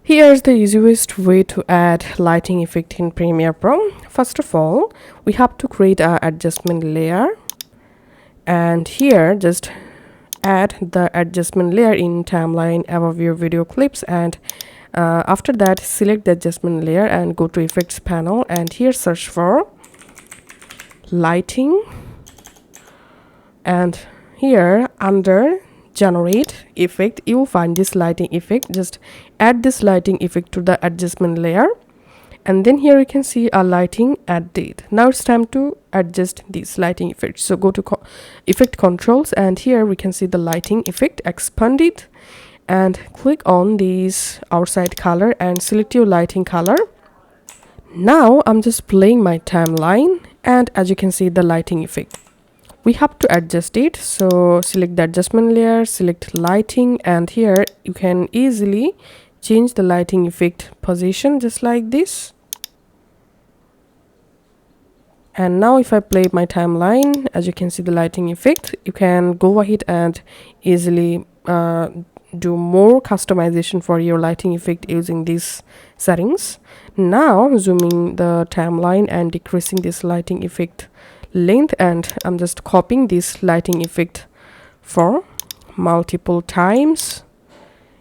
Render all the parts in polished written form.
Here's the easiest way to add lighting effect in Premiere Pro. First of all, we have to create an adjustment layer, and here just add the adjustment layer in timeline above your video clips, and after that select the adjustment layer and go to effects panel, and here search for lighting, and here under generate effect you will find this lighting effect. Just add this lighting effect to the adjustment layer, and then here you can see a lighting add date. Now it's time to adjust this lighting effect, so go to effect controls, and here we can see the lighting effect, expand it and click on this outside color and select your lighting color. Now I'm just playing my timeline, and as you can see the lighting effect, we have to adjust it. So select the adjustment layer, select lighting, and here you can easily change the lighting effect position just like this. And now if I play my timeline, as you can see the lighting effect, you can go ahead and easily do more customization for your lighting effect using these settings. Now zooming the timeline and decreasing this lighting effect length, and I'm just copying this lighting effect for multiple times,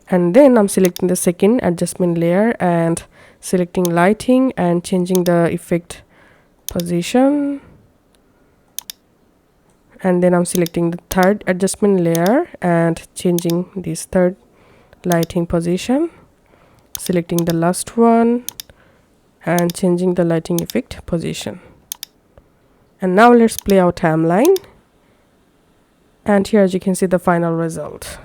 and then I'm selecting the second adjustment layer and selecting lighting and changing the effect position, and then I'm selecting the third adjustment layer and changing this third lighting position, selecting the last one and changing the lighting effect position. And now let's play our timeline, and here as you can see the final result.